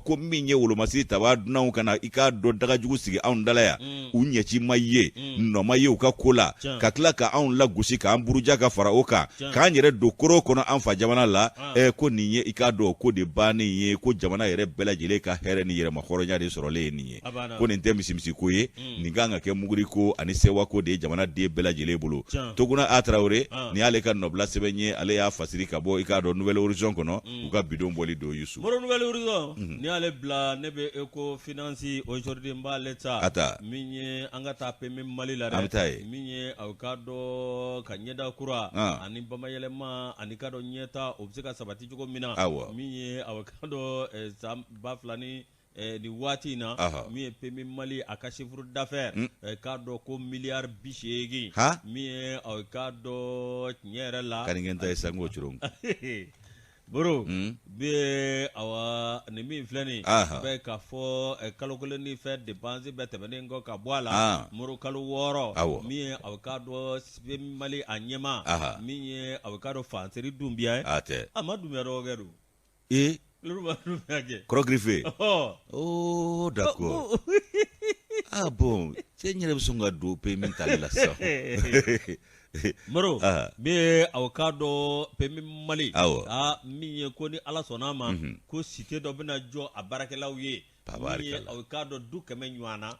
ko min ye wolomasiri tabaa dunanw kana i k'a dɔn dagajugu sigi anw dala yan u ɲɛci ma ye nɔ ma ye u ka ko la ka tila ka anw lagosi k'an buruja ka fara o kan k'an yɛrɛ don koro kɔnɔ an fa jamana la ko nin ye i k'a dɔn ko de bannen ye ko jamana yɛrɛ bɛɛ lajɛlen ka hɛrɛ ni yɛrɛma hɔrɔnya de sɔrɔlen ye nin ye ko nin tɛ misimisi ko ye nin kan ka kɛ muguri ko ani sewa ko de ye jamana den bɛɛ lajɛlen bolo Toguna A Traoré ni y'ale ka nɔbila sɛbɛn ye ale y'a fasiri ka bɔ i k'a dɔn Nouvelle Horizon kɔnɔ u ka bidon bɔli don Yusu Moro Nouvelle Horizon ni y'ale bila ne bɛ Eco Finance aujourd'hui n b'ale ta min ye an ka taa PMI Mali la dɛ min ye aw ka dɔn ka ɲɛda kura ani bamayɛlɛma ani ka dɔn ɲɛta o bɛ se ka sabati cogo min na min ye aw ka dɔn san 2000 ni waati in na min ye PMI Mali a ka chiffre d'affaires k'a dɔn ko miliyari 80 min ye aw ka dɔn tiɲɛ yɛrɛ la kaningɛn ta ye sango coron Boro bɛ awa ni min filɛ nin bɛ ka fɔ kalo kelen ni fɛ dépense bɛɛ tɛmɛnen kɔ ka bɔ a la moro kalo 6 min ye aw ka dɔn PMI Mali a ɲɛma min ye aw ka dɔn fanseri Dunbiya ye a ma Dunbiya dɔgɔkɛ don Kɔrɔ Griffé oh d'accord ah bon cɛ n yɛrɛ bɛ sɔn ka don PMI tali la sa Moro bɛ aw ka dɔn PMI Mali min ye ko ni Ala sɔnna ma ko cité dɔ bɛna jɔ a baarakɛlaw ye min ye aw ka dɔn 100 ɲɔgɔn na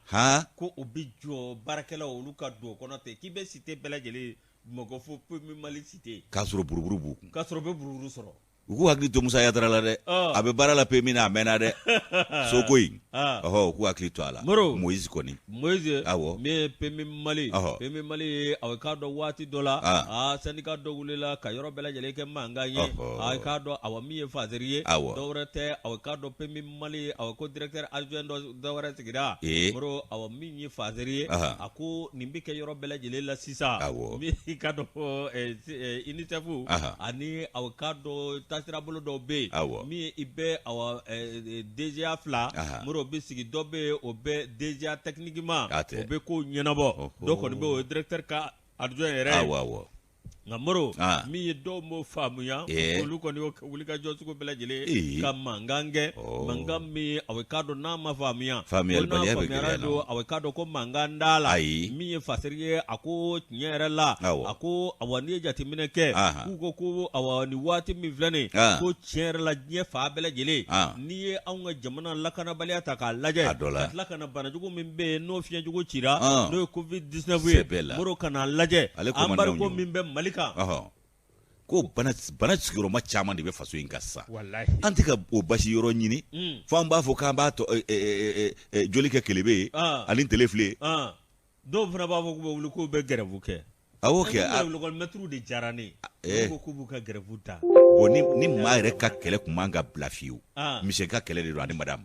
ko o bɛ jɔ baarakɛlaw olu ka don o kɔnɔ ten k'i bɛ cité bɛɛ lajɛlen mɔgɔ fo PMI Mali cité k'a sɔrɔ buruburu b'u kun k'a sɔrɔ bɛ buruburu sɔrɔ u k'u hakili to Musa Yatara la dɛ a bɛ baara la PMI na a mɛnna dɛ soko in u k'u hakili to a la Moïse kɔni Moïse min ye PMI Mali PMI Mali ye aw k'a dɔn waati dɔ la syndicat dɔ wulila ka yɔrɔ bɛɛ lajɛlen kɛ mankan ye aw k'a dɔn aw min ye fasɛri ye dɔwɛrɛ tɛ aw k'a dɔn PMI Mali aw ko directeur adjoint dɔwɛrɛ sigira Moro aw min ye fasɛri ye a ko nin bɛ kɛ yɔrɔ bɛɛ lajɛlen la sisan min ka dɔn UNICEF ani aw k'a dɔn sira bolo dɔw bɛ yen min i bɛ DGA 2 Moro bɛ sigi dɔ bɛ yen o bɛ DGA techniquement o bɛ ko ɲɛnabɔ dɔ kɔni bɛ o ye directeur ka adjoint yɛrɛ ye nka Moro min ye dɔw m'o faamuya olu kɔni y'o wuli ka jɔ sugu bɛɛ lajɛlen ka mankan kɛ mankan min a bɛ k'a dɔn n'a ma faamuya faamuyalibaliya bɛ gɛlɛya don a bɛ k'a dɔn ko mankan t'a la min ye fasɛri ye a ko tiɲɛ yɛrɛ la a ko awa n'i ye jateminɛ kɛ k'u ko awa ni waati min filɛ nin ko tiɲɛ yɛrɛ la diɲɛ fa bɛɛ lajɛlen n'i ye anw ka jamana lakanabaliya ta k'a lajɛ ka tila ka na banajugu min bɛ yen n'o fiɲɛjugu cira n'o ye COVID-19 ye Moro ka n'a lajɛ embargo min bɛ Mali ko bana sigiyɔrɔma caman de bɛ faso in kan sisan an tɛ ka o basi yɔrɔ ɲini fo an b'a fɔ k'an b'a joli kɛ kelebe ye ani tele filɛ dɔw fana b'a fɔ k'u bɛ wuli k'u bɛ gɛrɛfu kɛ awɔ kɛ mɛtiriw de diyara ne ko k'u b'u ka gɛrɛfu ta ni maa yɛrɛ ka kɛlɛ kun man ka bila fiyewu misɛn ka kɛlɛ de don ani madamu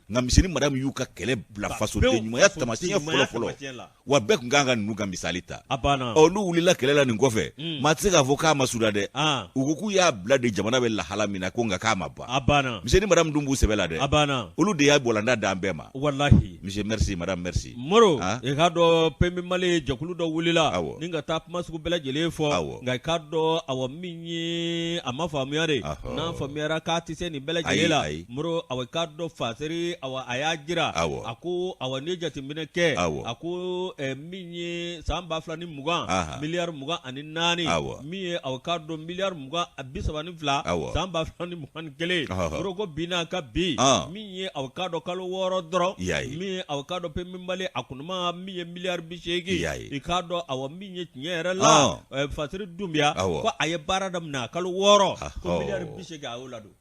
nka misɛn ni madamu y'u ka kɛlɛ bila fasoden ɲumanya tamasiyɛn fɔlɔ wa bɛɛ kun kan ka ninnu ka misali ta n'u wulila kɛlɛ la nin kɔfɛ maa tɛ se k'a fɔ k'a ma suda dɛ u ko k'u y'a bila de jamana bɛ lahala min na ko nka k'a ma ban misɛn ni madamu dun b'u sɛbɛ la dɛ olu de y'a bɔlanda d'an bɛɛ ma monsieur merci madame merci Moro i k'a dɔn PMI Mali jɛkulu dɔ wulila ni ka taa kuma sugu bɛɛ lajɛlen fɔ nka i k'a dɔn awa min ye a ma faamuya de n'an faamuyara k'a tɛ se nin bɛɛ lajɛlen la Moro awa k'a dɔn fasɛri awa a y'a jira a ko awa n'i ye jateminɛ kɛ a ko min ye san 2020 miliyari 24 min ye awa k'a dɔn miliyari 32 san 2021 Moro ko bi n'a ka bi min ye awa k'a dɔn kalo 6 dɔrɔn min ye awa k'a dɔn PMI Mali a kunuma min ye miliyari 80 i k'a dɔn awa min ye tiɲɛ yɛrɛ la fasɛri Dunbiya ko a ye baara daminɛ kalo 6 ko miliyari 80 a y'o ladon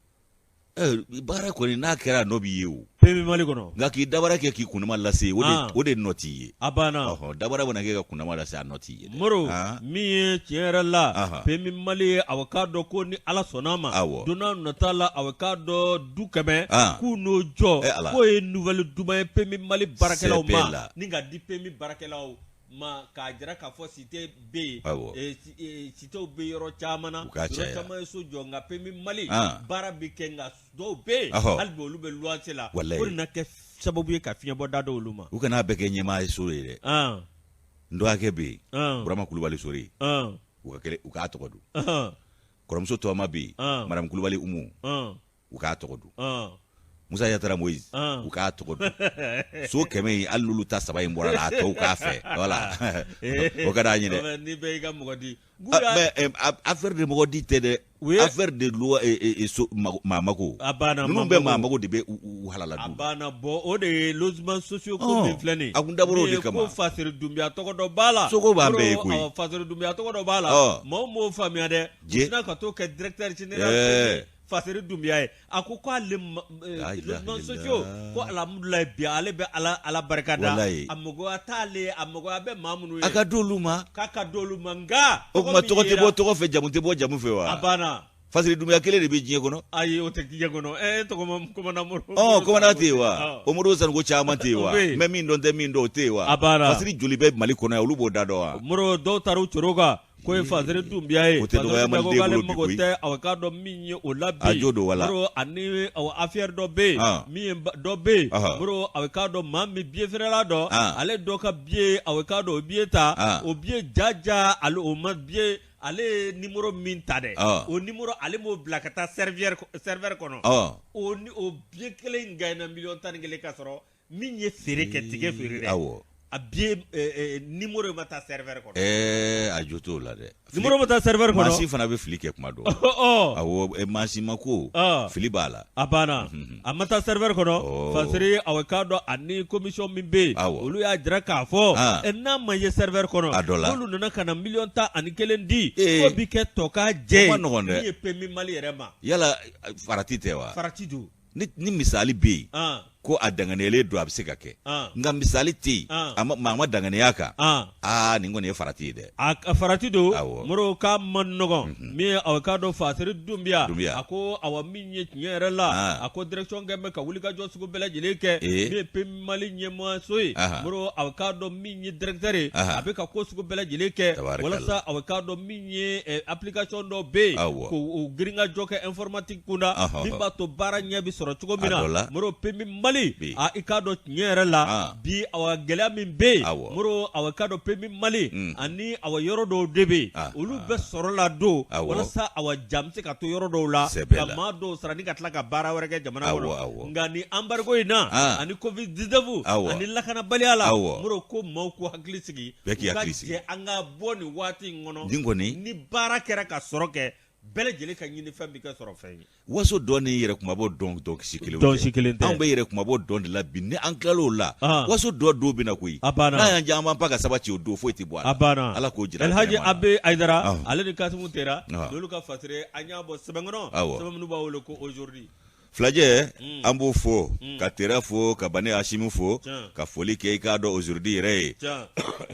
baara kɔni n'a kɛra nɔ b'i ye o PMI Mali kɔnɔ nka k'i dabara kɛ k'i kunnama lase o de nɔ t'i ye a banna dabara bɛna kɛ ka kunnama lase a nɔ t'i ye Moro min ye tiɲɛ yɛrɛ la PMI Mali a bɛ k'a dɔn ko ni Ala sɔnna ma don n'a nata la a bɛ k'a dɔn 100 k'u n'o jɔ k'o ye nouvelle duman ye PMI Mali baarakɛlaw ma ni ka di PMI baarakɛlaw ma k'a jira k'a fɔ cité bɛ yen citéw bɛ yɔrɔ caman na yɔrɔ caman ye so jɔ nka PMI Mali baara bɛ kɛ nka dɔw bɛ yen hali bi olu bɛ luwanse la o de na kɛ sababu ye ka fiɲɛ bɔ da dɔw olu ma u kana bɛɛ kɛ ɲɛmaa ye so ye dɛ n dɔgɔkɛ bɛ yen Burama Kulubali Sori u k'a tɔgɔ dun kɔrɔmuso tɔma bi madame Kulibali Umu u k'a tɔgɔ dun Musa Yatara Moïse u k'a tɔgɔ dun so kɛmɛ hali n'olu ta 3 in bɔra la a tɔw k'a fɛ voilà o ka d'an ye dɛ ni bɛ i ka mɔgɔ di mais affaire de mɔgɔ di tɛ dɛ affaire de loi maamako ninnu bɛɛ maamako de bɛ u halala dun a banna bɔ o de ye logements sociaux ko min filɛ nin a kun dabɔra o de kama ko Fasiri Dunbiya tɔgɔ dɔ b'a la sogo b'an bɛɛ ye koyi Fasiri Dunbiya tɔgɔ dɔ b'a la maaw m'o faamuya dɛ u sina ka t'o kɛ directeur général Fasiri Dunbiya ye a ko ale logements sociaux ko alhamdulilayi bi ale bɛ ala barikada a mɔgɔya t'ale a mɔgɔya bɛ maa minnu ye a ka d'olu ma k'a ka d'olu ma nka o kuma tɔgɔ tɛ bɔ tɔgɔ fɛ jamu tɛ bɔ jamu fɛ wa a banna Fasiri Dunbiya kelen de bɛ diɲɛ kɔnɔ ayi o tɛ diɲɛ kɔnɔ tɔgɔma komanda Moro komanda tɛ yen wa o Moro Sango caman tɛ yen wa mais min dɔn tɛ min dɔn o tɛ yen wa a banna Fasiri joli bɛ Mali kɔnɔ yan olu b'o da dɔn wa Moro dɔw taara u coro kan ko ye Fasiri Dunbiya ye Fasiri Dunbiya k'ale mago tɛ aw k'a dɔn min ye o la bi a jo don wala Moro ani affaire dɔ bɛ yen min ye dɔ bɛ yen Moro aw k'a dɔn maa min billet feerela dɔ ale dɔ ka billet aw k'a dɔn o billet ta o billet jaja ale o ma billet ale ye numéro min ta dɛ o numéro ale m'o bila ka taa serveur kɔnɔ o billet kelen gagnera $11,000 ka sɔrɔ min ye feere kɛ tigɛ feere dɛ a billet numéro ma taa serveur kɔnɔ a jo t'o la dɛ numéro ma taa serveur kɔnɔ mansin fana bɛ fili kɛ kuma dɔ awɔ mansin ma ko fili b'a la a banna a ma taa serveur kɔnɔ Fasiri aw k'a dɔn ani commission min bɛ yen olu y'a jira k'a fɔ n'a ma ye serveur kɔnɔ n'olu nana ka na $11,000 di ko bi kɛ tɔka jɛ min ye PMI Mali yɛrɛ ma yala farati tɛ wa farati don ni misali bɛ yen ko a danganiyalen don a bɛ se ka kɛ nka misali tɛ yen maa ma danganiya kan nin kɔni ye farati ye dɛ a farati don Moro k'a ma nɔgɔn min ye aw k'a dɔn Fasiri Dunbiya a ko awa min ye tiɲɛ yɛrɛ la a ko direction kɛ bɛ ka wulikajɔ sugu bɛɛ lajɛlen kɛ min ye PMI Mali ɲɛmɔgɔso ye Moro aw k'a dɔn min ye directeur ye a bɛ ka ko sugu bɛɛ lajɛlen kɛ walasa aw k'a dɔn min ye application dɔ bɛ yen k'o giringajɔ kɛ informatique kunda min b'a to baara ɲɛ bɛ sɔrɔ cogo min na Moro PMI Mali i k'a dɔn tiɲɛ yɛrɛ la bi awa gɛlɛya min bɛ yen Moro awa k'a dɔn PMI Mali ani awa yɔrɔ dɔw de bɛ yen olu bɛɛ sɔrɔla don walasa awa jaa bɛ se ka to yɔrɔ dɔw la ka maa dɔw sara ni ka tila ka baara wɛrɛ kɛ jamana kɔnɔ nka ni embargo in na ani Covid-19 ani lakanabaliya la Moro ko maaw k'u hakili sigi u ka jɛ an ka bɔ nin waati in kɔnɔ ni baara kɛra ka sɔrɔ kɛ bɛɛ lajɛlen ka ɲini fɛn bɛ kɛ sɔrɔ fɛn ye waso dɔn ni yɛrɛ kumabɔ dɔn si kelen tɛ anw bɛ yɛrɛ kumabɔ dɔn de la bi ni an tilal'o la waso dɔ don bɛ na koyi n'a y'an jɛ an b'an pa ka sabati o don foyi tɛ bɔ a la ala k'o jira Elhaji Abe Aidara ale ni Kasimu Tera n'olu ka Fasiri an y'a bɔ sɛbɛn kɔnɔ sɛbɛn minnu b'a wele ko aujourd'hui Filajɛ an b'o fɔ ka Tera fɔ ka Bane Hashimi fɔ ka foli kɛ i k'a dɔn aujourd'hui yɛrɛ ye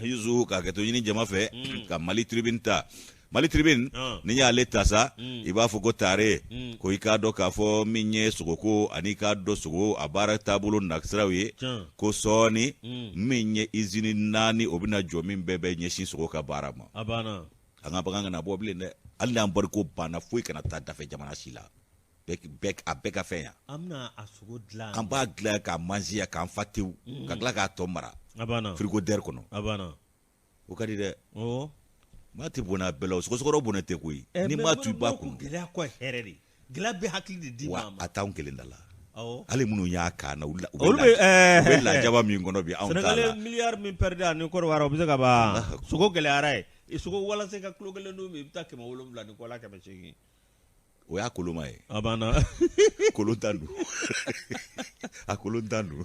Yuzu ka hakɛto ɲini jama fɛ ka Mali Tribune ta Mali Tribune ni y'ale ta sa i b'a fɔ ko Tare ko i k'a dɔn k'a fɔ min ye sogoko ani k'a dɔn sogo a baara taabolo nasiraw ye ko sɔɔni min ye usine 4 o bɛna jɔ min bɛɛ bɛ ɲɛsin sogo ka baara ma a banna an ka bagan kana bɔ bilen dɛ hali n'an bariko banna foyi kana taa dafɛ jamana si la a bɛɛ ka fɛn yan an bɛna a sogo dilan an b'a dilan k'a mansiya k'an fa tewu ka tila k'a tɔ mara frigidaire kɔnɔ a banna o ka di dɛ maa tɛ bɔnɛ a bɛɛ la o sɔgɔsɔgɔ bɔnɛ tɛ koyi ni maa tu i b'a kun gɛlɛya kɔ hɛrɛ de gɛlɛya bɛ hakili de di maa ma a t'anw kelen da la hali minnu y'a kan na olu bɛ lajaba min kɔnɔ bi anw t'a la Sénégalais miliyari min pɛridi ani Côte d'Ivoire o bɛ se ka ban sogo gɛlɛyara ye sogo walasa ka kilo kelen dun i bɛ taa 700 ni kɔ la 800 o y'a koloma ye a banna kolon tan don a kolon tan don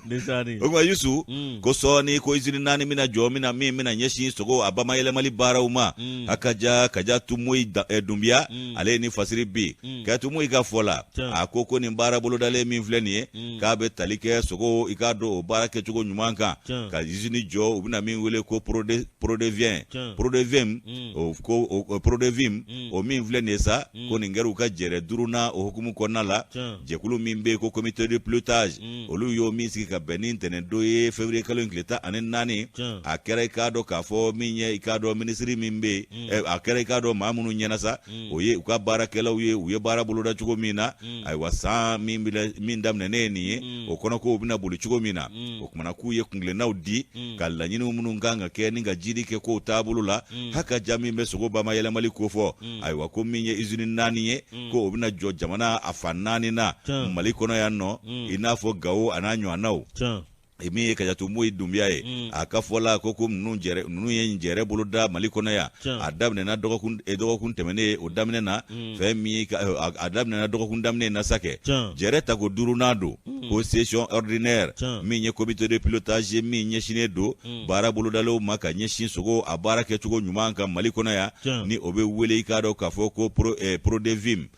o kuma Yusu ko sɔɔni ko usine 4 mina jɔ min mina ɲɛsin sogo a bamayɛlɛmali baaraw ma a kaja Tumoyi Dunbiya ale ni Fasiri bi ka Tumoyi ka fɔ la a ko nin baara bolodalen min filɛ nin ye k'a bɛ tali kɛ sogo i k'a dɔn o baara kɛcogo ɲuman kan ka usine jɔ u bɛna min wele ko Prodevim o min filɛ nin ye sa ko nin kɛra u ka jɛrɛ yɛrɛ duruna o hukumu kɔnɔna la jɛkulu min bɛ ko comité de pilotage olu y'o min sigi ka bɛn ni ntɛnɛndon ye février kalo tile 14 a kɛra i k'a dɔn k'a fɔ min ye i k'a dɔn minisiri min bɛ a kɛra i k'a dɔn maa minnu ɲɛna sa o ye u ka baarakɛlaw ye u ye baara boloda cogo min na ayiwa san min daminɛnen ye nin ye o kɔnɔ ko u bɛna boli cogo min na o kumana k'u ye kungilennaw di ka laɲiniw minnu kan ka kɛ ni ka jiri kɛ kow taabolo la hakaja min bɛ sogo bamayɛlɛmali ko fɔ ayiwa ko min ye usine 4 ye ko o bɛna jɔ jamana a fan 4 na Mali kɔnɔ yan nɔ i n'a fɔ Gawo a n'a ɲɔgɔnnaw min ye Kajatumu Dunbiya ye a ka fɔla ko ninnu ye jɛrɛ bolo da Mali kɔnɔ yan a daminɛna dɔgɔkun tɛmɛnen o daminɛ na fɛn min a daminɛna dɔgɔkun daminɛ na sa kɛ jɛrɛ tako 5nan don ko session ordinaire min ye comité de pilotage min ɲɛsinnen don baara bolodalaw ma ka ɲɛsin sogo a baara kɛcogo ɲuman kan Mali kɔnɔ yan ni o bɛ wele i k'a dɔn k'a fɔ ko Prodevim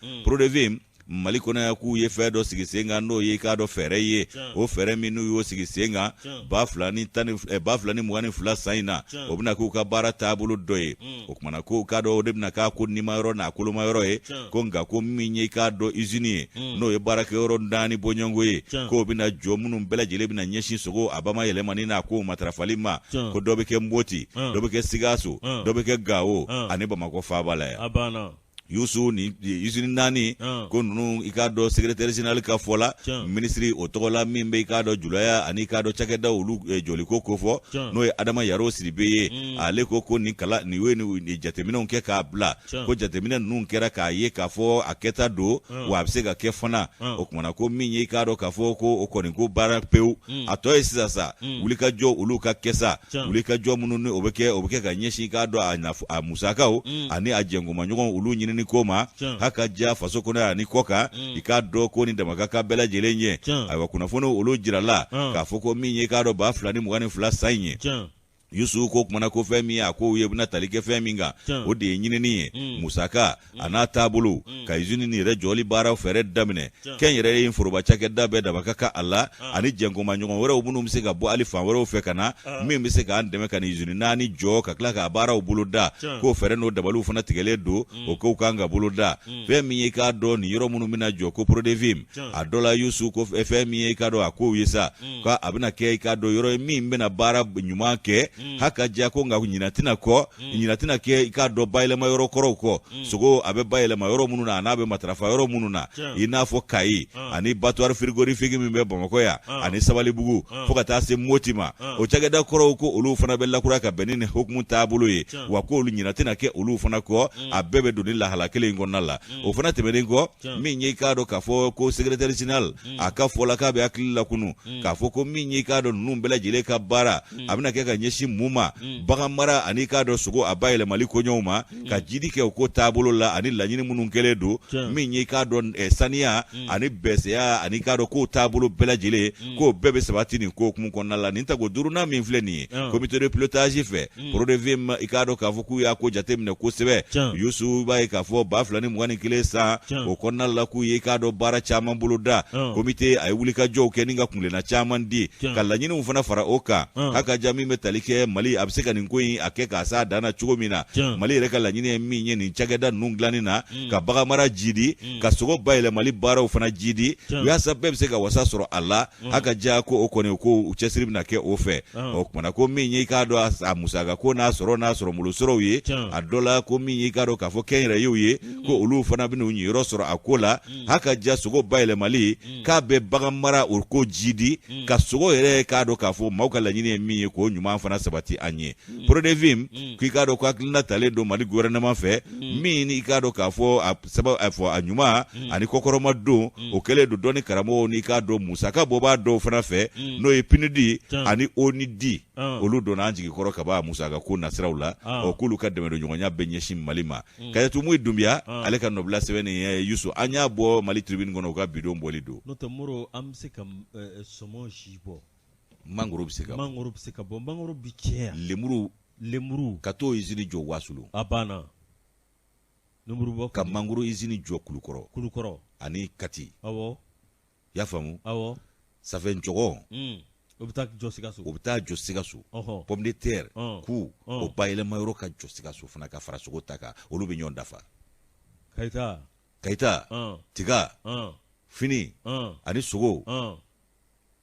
Mali kɔnɔ yan k'u ye fɛn dɔ sigi sen kan n'o ye i k'a dɔn fɛɛrɛ ye o fɛɛrɛ min n'u y'o sigi sen kan 2022 san in na o bɛna k'u ka baara taabolo dɔ ye o kumana ko k'a dɔn o de bɛna k'a ko nimayɔrɔ n'a kolomayɔrɔ ye ko nka ko min ye i k'a dɔn usine ye n'o ye baarakɛyɔrɔ 4 bɔɲɔngo ye k'o bɛna jɔ minnu bɛɛ lajɛlen bɛna ɲɛsin sogo a bamayɛlɛmani n'a ko matarafali ma ko dɔ bɛ kɛ Moti dɔ bɛ kɛ Sikaso dɔ bɛ kɛ Gawo ani Bamakɔ faaba la yan Yusu ni usine 4 ko ninnu i k'a dɔn secrétaire général ka fɔ la ministre o tɔgɔ la min bɛ i k'a dɔn julaya ani i k'a dɔn cakɛda olu jɔliko ko fɔ n'o ye Adama Yaro Sidibe ye ale ko nin ye nin jateminɛw kɛ k'a bila ko jateminɛ ninnu kɛra k'a ye k'a fɔ a kɛta don wa a bɛ se ka kɛ fana o kumana ko min ye i k'a dɔn k'a fɔ ko o kɔni ko baara pewu a tɔ ye sisan sa wulikajɔ olu ka kɛ sa wulikajɔ minnu ni o bɛ kɛ ka ɲɛsin i k'a dɔn a musakaw ani a jɛngomaɲɔgɔn olu ɲini ni ko ma hakaja faso kɔnɔ yan ni kɔ kan i k'a dɔn ko nin dama ka kan bɛɛ lajɛlen ye ayiwa kunnafoni olu jirala k'a fɔ ko min ye i k'a dɔn 2022 san in ye Yusu ko kumana ko fɛn min a ko u ye bɛna tali kɛ fɛn min kan o de ye ɲinini ye musaka a n'a taabolo ka usine nin yɛrɛ jɔli baaraw fɛɛrɛ daminɛ kɛn yɛrɛ ye foroba cakɛda bɛɛ daba ka kan a la ani jɛngomaɲɔgɔn wɛrɛw minnu bɛ se ka bɔ hali fan wɛrɛw fɛ ka na min bɛ se k'an dɛmɛ ka nin usine 4 jɔ ka tila k'a baaraw bolo da k'o fɛɛrɛ n'o dabaliw fana tigɛlen don o kow kan ka bolo da fɛn min ye k'a dɔn nin yɔrɔ minnu bɛna jɔ ko Prodevim a dɔ la Yusu ko fɛn min ye k'a dɔn a kow ye sa k'a bɛna kɛ i k'a dɔn yɔrɔ ye min bɛna baara ɲuman kɛ hakaja ko nka ɲina tɛna kɛ i k'a dɔn bayɛlɛma yɔrɔ kɔrɔw kɔ sogo a bɛ bayɛlɛma yɔrɔ minnu na a n'a bɛ matarafa yɔrɔ minnu na i n'a fɔ Kayi ani battoir frigorifique min bɛ Bamakɔ yan ani Sabalibugu fo ka taa se Moti ma o cakɛda kɔrɔw ko olu fana bɛ lakura ka bɛn ni hukumu taabolo ye wa ko olu ɲina tɛna kɛ olu fana kɔ a bɛɛ bɛ don ni lahala kelen in kɔnɔna la o fana tɛmɛnen kɔ min ye i k'a dɔn k'a fɔ ko secrétaire général a ka fɔla k'a bɛ hakili la kunu k'a fɔ ko min ye i k'a dɔn ninnu bɛɛ lajɛlen ka baara a bɛna kɛ ka ɲɛsin mun ma bagan mara ani k'a dɔn sogo a bayɛlɛmali koɲɛw ma ka jidi kɛ o ko taabolo la ani laɲini minnu kɛlen don min ye k'a dɔn saniya ani bɛsɛya ani k'a dɔn k'o taabolo bɛɛ lajɛlen k'o bɛɛ bɛ sabati nin ko hukumu kɔnɔna la nin tako 5nan min filɛ nin ye comité de pilotage fɛ Prodevim i k'a dɔn k'a fɔ k'u y'a ko jateminɛ kosɛbɛ Yusu b'a ye k'a fɔ 2021 san o kɔnɔna la k'u ye k'a dɔn baara caman bolo da comité a ye wulikajɔw kɛ ni ka kungilenna caman di ka laɲiniw fana fara o kan hakaja min bɛ tali kɛ Mali a bɛ se ka nin ko in a kɛ k'a s'a dan na cogo min na Mali yɛrɛ ka laɲini ye min ye nin cakɛda ninnu dilanni na ka bagan mara jidi ka sogo bayɛlɛmali baaraw fana jidi yaasa bɛɛ bɛ se ka wasa sɔrɔ a la hakaja ko o kɔni ko u cɛsiri bɛna kɛ o fɛ o kumana ko min ye i k'a dɔn a musaka ko n'a sɔrɔ molosɔrɔw ye a dɔ la ko min ye i k'a dɔn k'a fɔ kɛnyɛrɛyew ye ko olu fana bɛna u ɲiyɔrɔ sɔrɔ a ko la hakaja sogo bayɛlɛmali k'a bɛ bagan mara o ko jidi ka sogo yɛrɛ k'a dɔn k'a fɔ maaw ka laɲini ye min ye k'o ɲuman fana sabati an ye Prodevim k'i k'a dɔn ko hakilina talen don Mali gouvernement fɛ min i k'a dɔn k'a fɔ a ɲuman ani kɔkɔrɔma don o kɛlen don dɔnni karamɔgɔw ni k'a dɔn musaka bɔbaa dɔw fana fɛ n'o ye PNUD ani ONID olu donna an jigi kɔrɔ ka bɔ a musaka ko nasiraw la k'olu ka dɛmɛ don ɲɔgɔnya bɛ ɲɛsin Mali ma Kajatumu Dunbiya ale ka nɔbila sɛbɛn nin ye Yusu an y'a bɔ Mali tribune kɔnɔ u ka bidon bɔli don n'o tɛ Moro an bɛ se ka sɔmɔ si bɔ mangoro bɛ se ka bɔ mangoro bi cɛ yan lemuru ka t'o usine jɔ Wasolo a banna lemuru bɔ ka mangoro usine jɔ Kulukɔrɔ ani Kati awɔ y'a faamu awɔ safɛ njɔgɔ o bɛ taa jɔ Sikaso pomme de terre ku o bayɛlɛma yɔrɔ ka jɔ Sikaso fana ka fara sogo ta kan olu bɛ ɲɔgɔn dafa Kayita kayita tiga fini ani sogo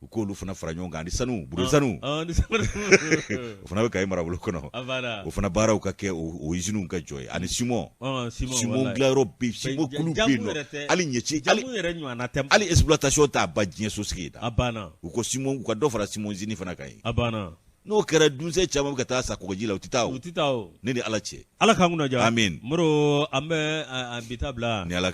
u k'olu fana fara ɲɔgɔn kan ani sanu budesanu o fana bɛ kayi marabolo kɔnɔ o fana baaraw ka kɛ o usines ka jɔ ye ani simon dilayɔrɔ bɛ simon kulu bɛ yen nɔ hali ɲɛci hali exploitation t'a ba diɲɛ sosigi da u ko simon u ka dɔ fara simon usine fana kan ye n'o kɛra dunsɛ caman bɛ ka taa sa kɔgɔji la u tɛ taa o ne ni ala cɛ ala k'an kunna ja amin moro an bɛ an bi ta bila ni ala